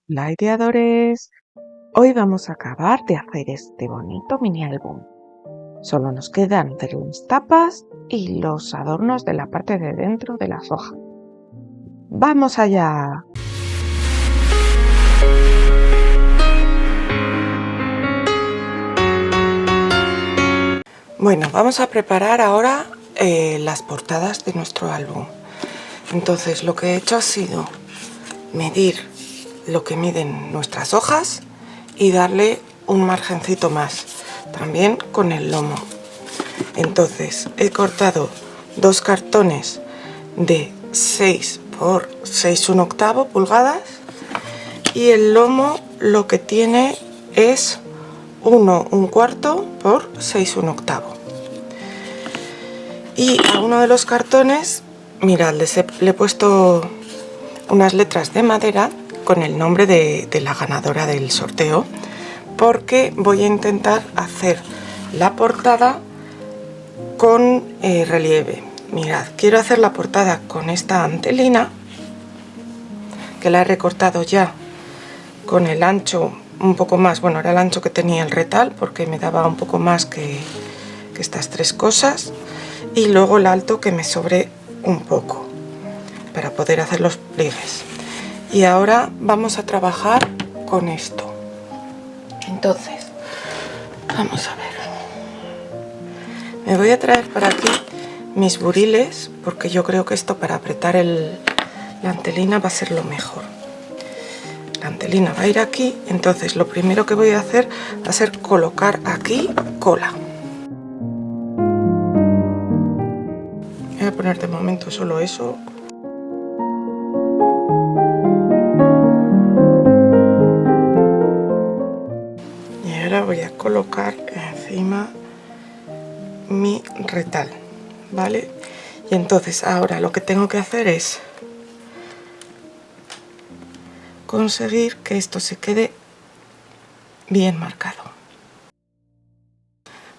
Hola ideadores, hoy vamos a acabar de hacer este bonito mini álbum. Solo nos quedan hacer las tapas y los adornos de la parte de dentro de las hojas. ¡Vamos allá! Bueno, vamos a preparar ahora las portadas de nuestro álbum. Entonces lo que he hecho ha sido medir lo que miden nuestras hojas y darle un margencito más, también con el lomo. Entonces he cortado dos cartones de 6 por 6,1 pulgadas y el lomo lo que tiene es 1,25 por 6,1. Y a uno de los cartones, mirad, le he puesto unas letras de madera con el nombre de la ganadora del sorteo, porque voy a intentar hacer la portada con relieve. Mirad, quiero hacer la portada con esta antelina, que la he recortado ya con el ancho un poco más, bueno, era el ancho que tenía el retal, porque me daba un poco más que estas tres cosas, y luego el alto que me sobre un poco para poder hacer los pliegues. Y ahora vamos a trabajar con esto. Entonces, vamos a ver. Me voy a traer para aquí mis buriles, porque yo creo que esto para apretar la antelina va a ser lo mejor. La antelina va a ir aquí, entonces lo primero que voy a hacer va a ser colocar aquí cola. Voy a poner de momento solo eso. Y ahora voy a colocar encima mi retal, ¿vale? Y entonces ahora lo que tengo que hacer es conseguir que esto se quede bien marcado.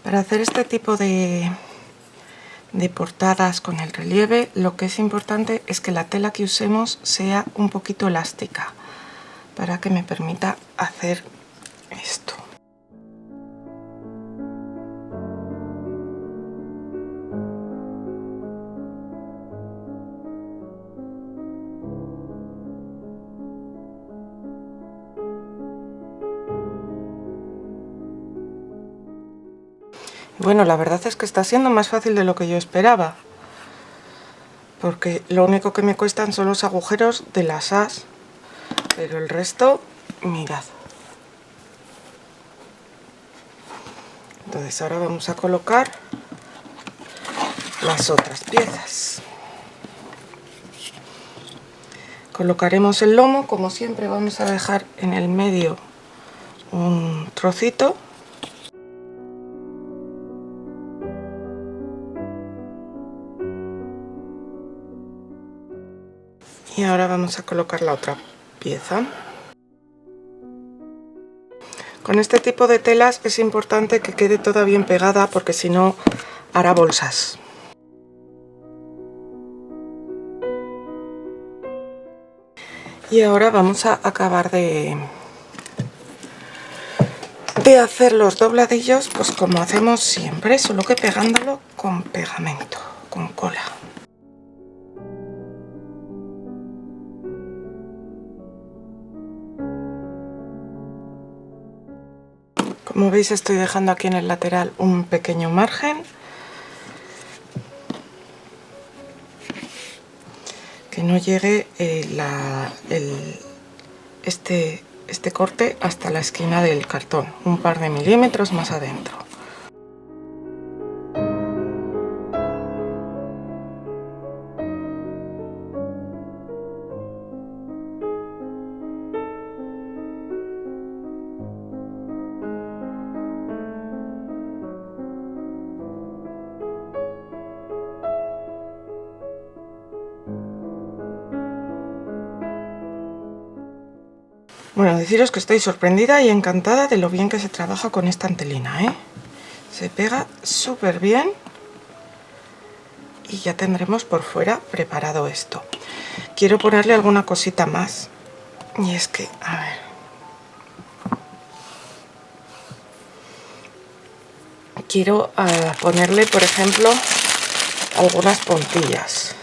Para hacer este tipo de portadas con el relieve, lo que es importante es que la tela que usemos sea un poquito elástica para que me permita hacer esto. Bueno, la verdad es que está siendo más fácil de lo que yo esperaba, porque lo único que me cuestan son los agujeros de las as, pero el resto, mirad. Entonces ahora vamos a colocar las otras piezas. Colocaremos el lomo, como siempre vamos a dejar en el medio un trocito. Y ahora vamos a colocar la otra pieza. Con este tipo de telas es importante que quede toda bien pegada, porque si no hará bolsas. Y ahora vamos a acabar de hacer los dobladillos, pues como hacemos siempre, solo que pegándolo con pegamento, con cola. Como veis, estoy dejando aquí en el lateral un pequeño margen, que no llegue este corte hasta la esquina del cartón, un par de milímetros más adentro. Bueno, deciros que estoy sorprendida y encantada de lo bien que se trabaja con esta antelina, ¿eh? Se pega súper bien y ya tendremos por fuera preparado esto. Quiero ponerle alguna cosita más, y es que, a ver, quiero ponerle, por ejemplo, algunas puntillas.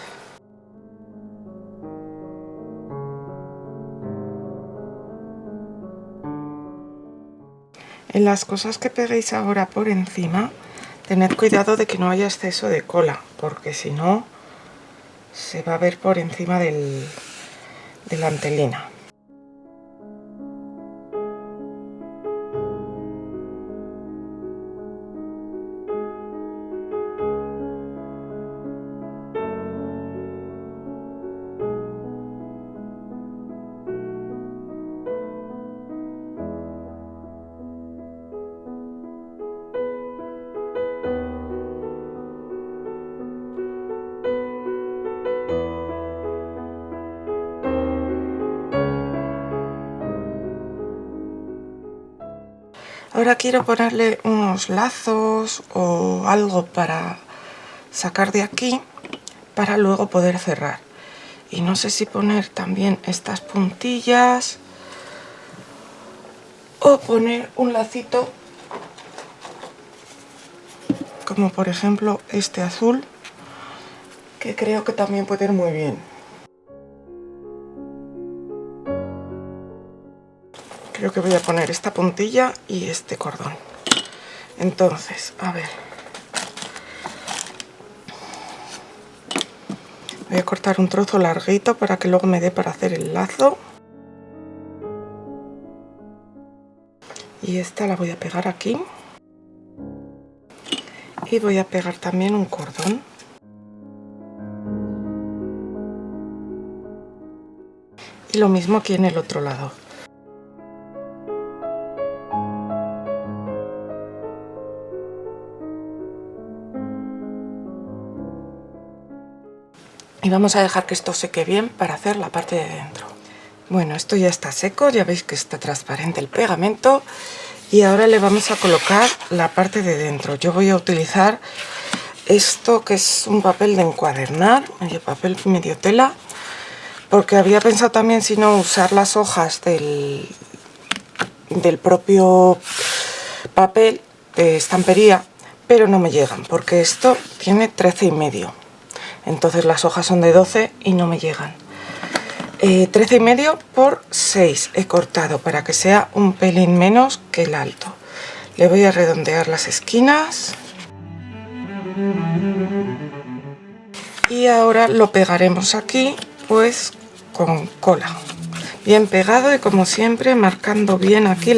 En las cosas que peguéis ahora por encima, tened cuidado de que no haya exceso de cola, porque si no, se va a ver por encima de la antelina. Ahora quiero ponerle unos lazos o algo para sacar de aquí para luego poder cerrar. Y no sé si poner también estas puntillas o poner un lacito como por ejemplo este azul, que creo que también puede ir muy bien. Creo que voy a poner esta puntilla y este cordón. Entonces, a ver, voy a cortar un trozo larguito para que luego me dé para hacer el lazo. Y esta la voy a pegar aquí. Y voy a pegar también un cordón. Y lo mismo aquí en el otro lado. Y vamos a dejar que esto seque bien para hacer la parte de dentro. Bueno, esto ya está seco, ya veis que está transparente el pegamento. Y ahora le vamos a colocar la parte de dentro. Yo voy a utilizar esto que es un papel de encuadernar, medio papel, medio tela. Porque había pensado también si no usar las hojas del propio papel de estampería, pero no me llegan porque esto tiene 13,5. Entonces las hojas son de 12 y no me llegan. 13,5 por 6 he cortado para que sea un pelín menos que el alto. Le voy a redondear las esquinas. Y ahora lo pegaremos aquí pues con cola. Bien pegado y como siempre marcando bien aquí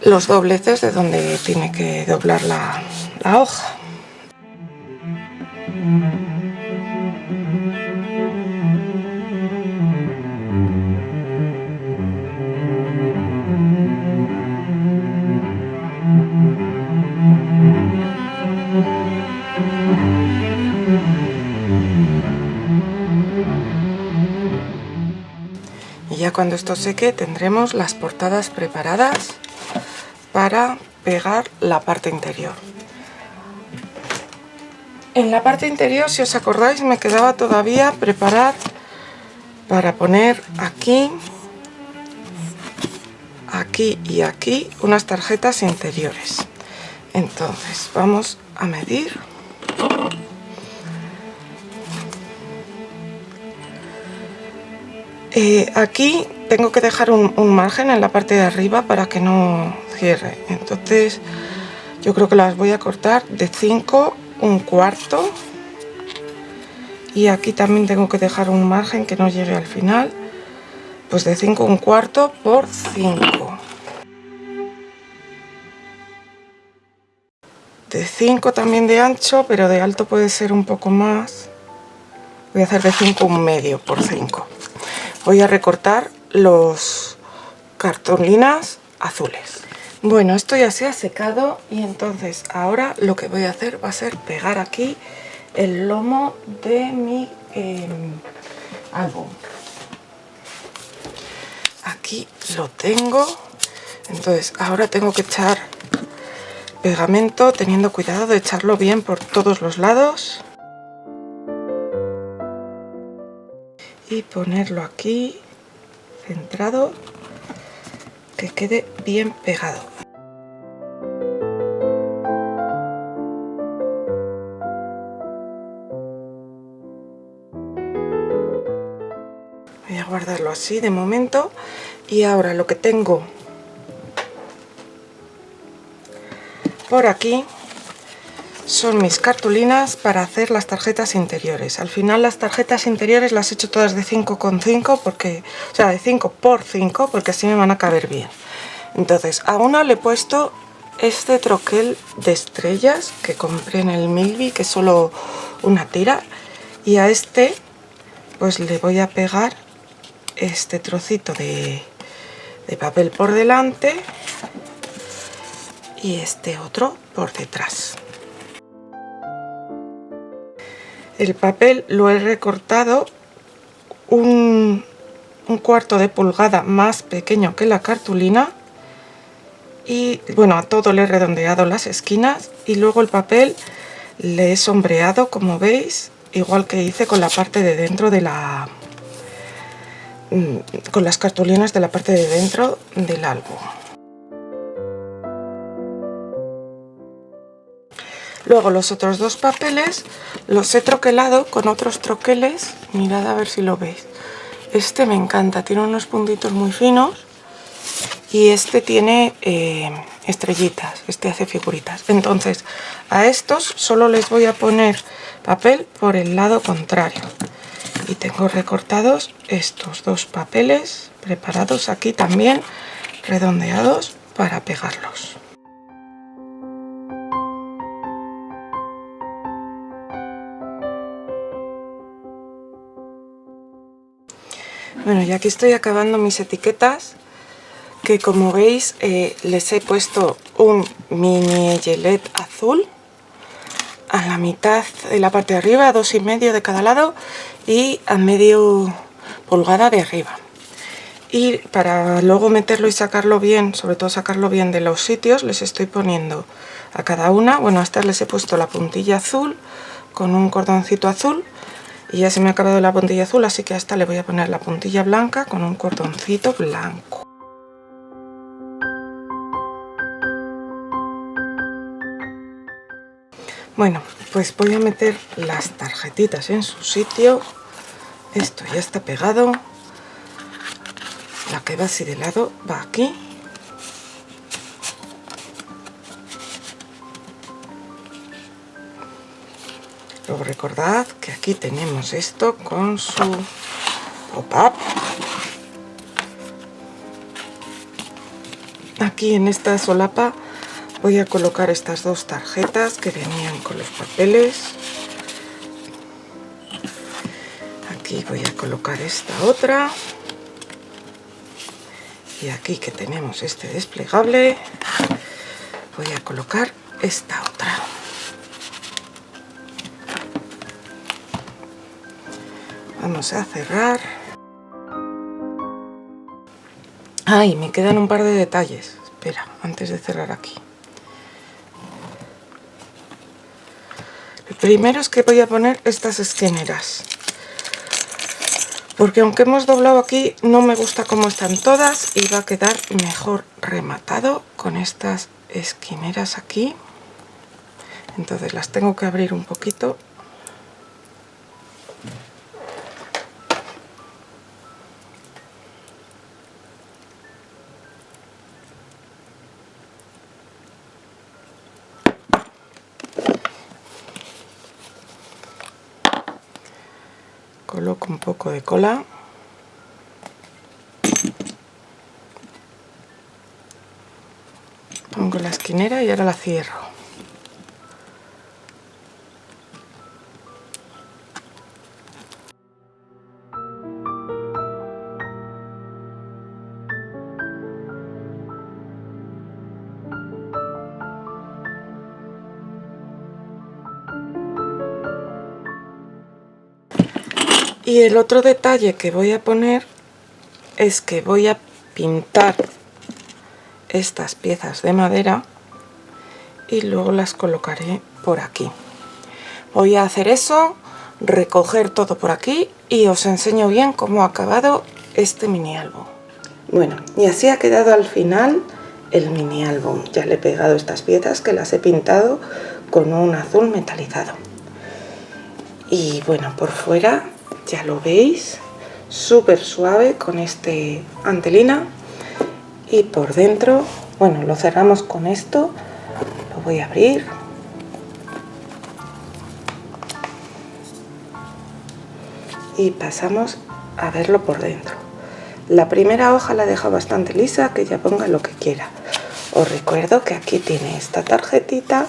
los dobleces de donde tiene que doblar la hoja. Y ya cuando esto seque tendremos las portadas preparadas para pegar la parte interior. En la parte interior, si os acordáis, me quedaba todavía preparar para poner aquí, aquí y aquí unas tarjetas interiores. Entonces vamos a medir. Aquí tengo que dejar un margen en la parte de arriba para que no cierre. Entonces yo creo que las voy a cortar de 5, un cuarto. Y aquí también tengo que dejar un margen que no llegue al final. Pues de 5, un cuarto por 5. De 5 también de ancho, pero de alto puede ser un poco más. Voy a hacer de 5 un medio por 5. Voy a recortar los cartolinas azules. Bueno, esto ya se ha secado y entonces ahora lo que voy a hacer va a ser pegar aquí el lomo de mi álbum. Aquí lo tengo. Entonces ahora tengo que echar pegamento teniendo cuidado de echarlo bien por todos los lados. Y ponerlo aquí centrado, que quede bien pegado. Voy a guardarlo así de momento. Y ahora lo que tengo por aquí son mis cartulinas para hacer las tarjetas interiores. Al final las tarjetas interiores las he hecho todas de 5,5 porque, o sea, de 5 por 5 porque así me van a caber bien. Entonces a una le he puesto este troquel de estrellas que compré en el Milby, que es solo una tira, y a este pues le voy a pegar este trocito de papel por delante y este otro por detrás. El papel lo he recortado un cuarto de pulgada más pequeño que la cartulina y bueno, a todo le he redondeado las esquinas y luego el papel le he sombreado, como veis, igual que hice con la parte de dentro de la... con las cartulinas de la parte de dentro del álbum. Luego los otros dos papeles los he troquelado con otros troqueles. Mirad a ver si lo veis. Este me encanta, tiene unos puntitos muy finos y este tiene estrellitas, este hace figuritas. Entonces a estos solo les voy a poner papel por el lado contrario. Y tengo recortados estos dos papeles preparados aquí también, redondeados para pegarlos. Bueno, y aquí estoy acabando mis etiquetas, que como veis les he puesto un mini eyelet azul a la mitad de la parte de arriba, 2,5 de cada lado y a medio pulgada de arriba. Y para luego meterlo y sacarlo bien, sobre todo sacarlo bien de los sitios, les estoy poniendo a cada una, bueno, a estas les he puesto la puntilla azul con un cordoncito azul. Y ya se me ha acabado la puntilla azul, así que a esta le voy a poner la puntilla blanca con un cordoncito blanco. Bueno, pues voy a meter las tarjetitas en su sitio. Esto ya está pegado. La que va así de lado va aquí. Luego recordad que aquí tenemos esto con su pop-up. Aquí en esta solapa voy a colocar estas dos tarjetas que venían con los papeles. Aquí voy a colocar esta otra. Y aquí que tenemos este desplegable, voy a colocar esta otra. Vamos a cerrar. Ay, me quedan un par de detalles. Espera, antes de cerrar aquí. El primero es que voy a poner estas esquineras. Porque aunque hemos doblado aquí, no me gusta cómo están todas y va a quedar mejor rematado con estas esquineras aquí. Entonces las tengo que abrir un poquito. Coloco un poco de cola. Pongo la esquinera y ahora la cierro. Y el otro detalle que voy a poner es que voy a pintar estas piezas de madera y luego las colocaré por aquí. Voy a hacer eso, recoger todo por aquí y os enseño bien cómo ha acabado este mini álbum. Bueno, y así ha quedado al final el mini álbum. Ya le he pegado estas piezas que las he pintado con un azul metalizado. Y bueno, por fuera ya lo veis, súper suave con este antelina. Y por dentro, bueno, lo cerramos con esto, lo voy a abrir. Y pasamos a verlo por dentro. La primera hoja la he dejado bastante lisa, que ya ponga lo que quiera. Os recuerdo que aquí tiene esta tarjetita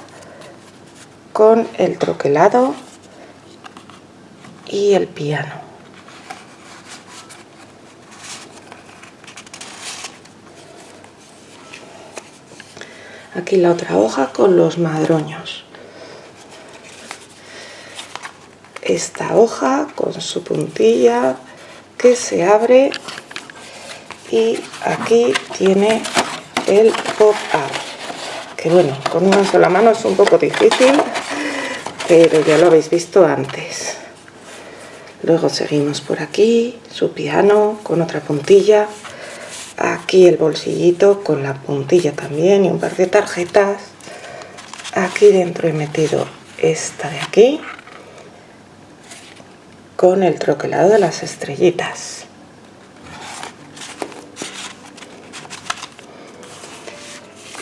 con el troquelado y el piano. Aquí la otra hoja con los madroños. Esta hoja con su puntilla que se abre y aquí tiene el pop-up, que bueno, con una sola mano es un poco difícil, pero ya lo habéis visto antes. Luego seguimos por aquí, su piano con otra puntilla, aquí el bolsillito con la puntilla también y un par de tarjetas. Aquí dentro he metido esta de aquí con el troquelado de las estrellitas.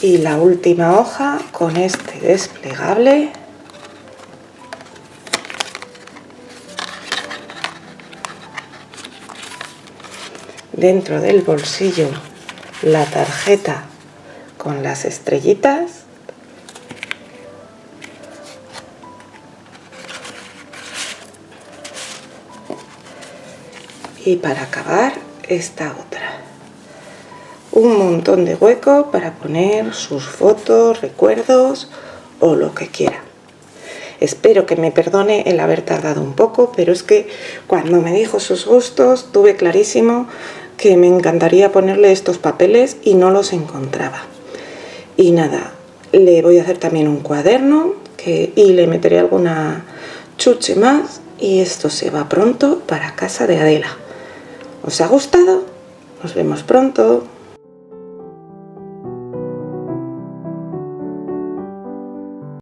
Y la última hoja con este desplegable. Dentro del bolsillo la tarjeta con las estrellitas. Y para acabar, esta otra. Un montón de hueco para poner sus fotos, recuerdos o lo que quiera. Espero que me perdone el haber tardado un poco, pero es que cuando me dijo sus gustos tuve clarísimo que me encantaría ponerle estos papeles y no los encontraba. Y nada, le voy a hacer también un cuaderno y le meteré alguna chuche más y esto se va pronto para casa de Adela. ¿Os ha gustado? Nos vemos pronto.